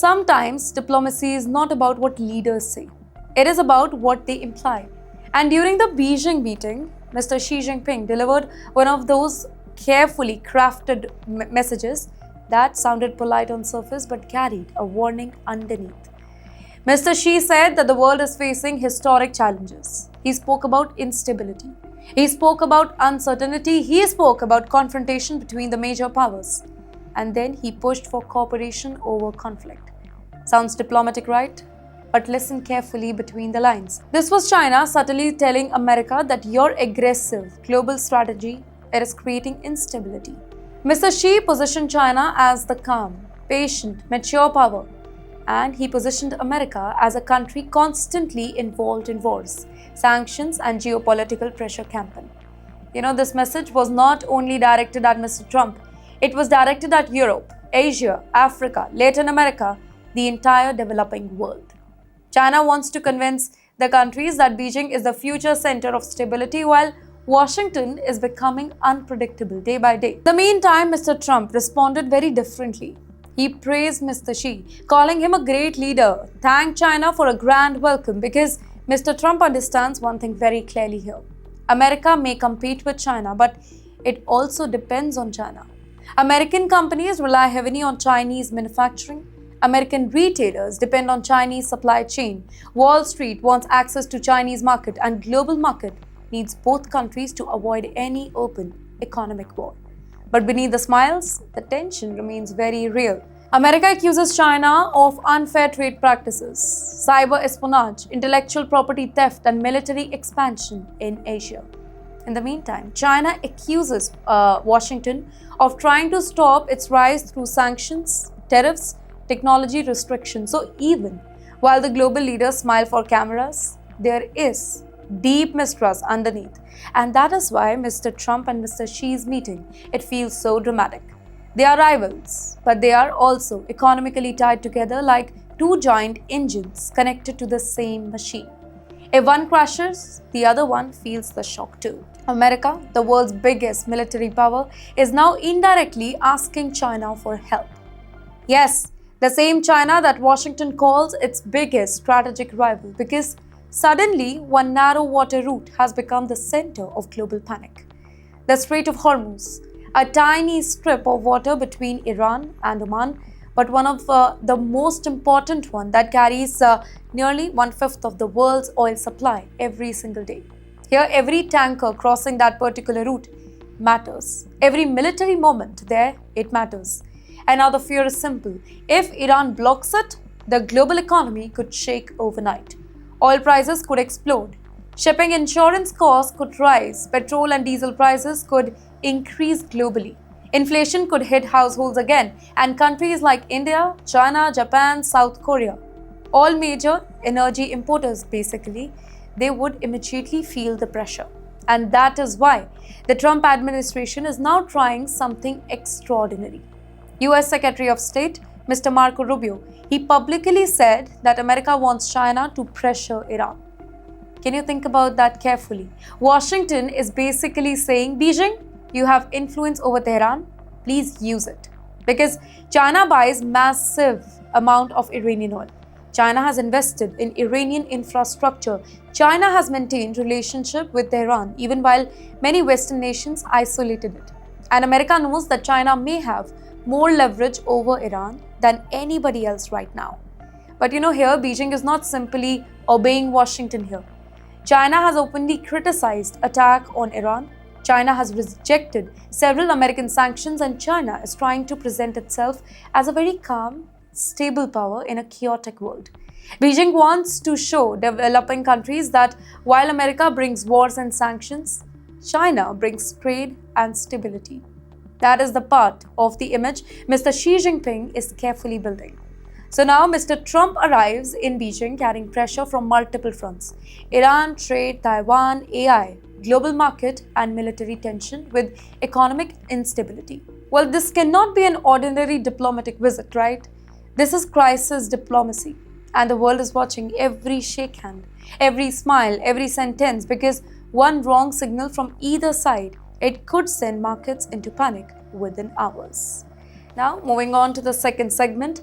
Sometimes diplomacy is not about what leaders say, it is about what they imply. And during the Beijing meeting, Mr. Xi Jinping delivered one of those carefully crafted messages that sounded polite on surface but carried a warning underneath. Mr. Xi said that the world is facing historic challenges. He spoke about instability. He spoke about uncertainty. He spoke about confrontation between the major powers. And then he pushed for cooperation over conflict. Sounds diplomatic, right? But listen carefully between the lines. This was China subtly telling America that your aggressive global strategy is creating instability. Mr. Xi positioned China as the calm, patient, mature power, and he positioned America as a country constantly involved in wars, sanctions, and geopolitical pressure campaign. This message was not only directed at Mr. Trump, it was directed at Europe, Asia, Africa, Latin America, the entire developing world. China wants to convince the countries that Beijing is the future center of stability while Washington is becoming unpredictable day by day. In the meantime, Mr. Trump responded very differently. He praised Mr. Xi, calling him a great leader, thanked China for a grand welcome because Mr. Trump understands one thing very clearly here. America may compete with China, but it also depends on China. American companies rely heavily on Chinese manufacturing. American retailers depend on Chinese supply chain. Wall Street wants access to Chinese market, and global market needs both countries to avoid any open economic war. But beneath the smiles, the tension remains very real. America accuses China of unfair trade practices, cyber espionage, intellectual property theft, and military expansion in Asia. In the meantime, China accuses Washington of trying to stop its rise through sanctions, tariffs, technology restrictions. So even while the global leaders smile for cameras, there is deep mistrust underneath. And that is why Mr. Trump and Mr. Xi's meeting, it feels so dramatic. They are rivals, but they are also economically tied together like two giant engines connected to the same machine. If one crashes, the other one feels the shock too. America, the world's biggest military power, is now indirectly asking China for help. Yes, the same China that Washington calls its biggest strategic rival, because suddenly one narrow water route has become the center of global panic. The Strait of Hormuz, a tiny strip of water between Iran and Oman, but one of the most important one that carries nearly 1/5 of the world's oil supply every single day. Here, every tanker crossing that particular route matters. Every military moment there, it matters. And now the fear is simple. If Iran blocks it, the global economy could shake overnight. Oil prices could explode. Shipping insurance costs could rise. Petrol and diesel prices could increase globally. Inflation could hit households again, and countries like India, China, Japan, South Korea, all major energy importers basically, they would immediately feel the pressure. And that is why the Trump administration is now trying something extraordinary. US Secretary of State Mr. Marco Rubio, he publicly said that America wants China to pressure Iran. Can you think about that carefully? Washington is basically saying, Beijing, you have influence over Tehran, please use it. Because China buys massive amount of Iranian oil. China has invested in Iranian infrastructure. China has maintained relationship with Tehran even while many Western nations isolated it. And America knows that China may have more leverage over Iran than anybody else right now. But here Beijing is not simply obeying Washington here. China has openly criticized attack on Iran. China has rejected several American sanctions, and China is trying to present itself as a very calm, stable power in a chaotic world. Beijing wants to show developing countries that while America brings wars and sanctions, China brings trade and stability. That is the part of the image Mr. Xi Jinping is carefully building. So now Mr. Trump arrives in Beijing carrying pressure from multiple fronts: Iran, trade, Taiwan, AI, global market, and military tension with economic instability. Well, this cannot be an ordinary diplomatic visit, right? This is crisis diplomacy. And the world is watching every shake hand, every smile, every sentence, because one wrong signal from either side, it could send markets into panic within hours. Now, moving on to the second segment.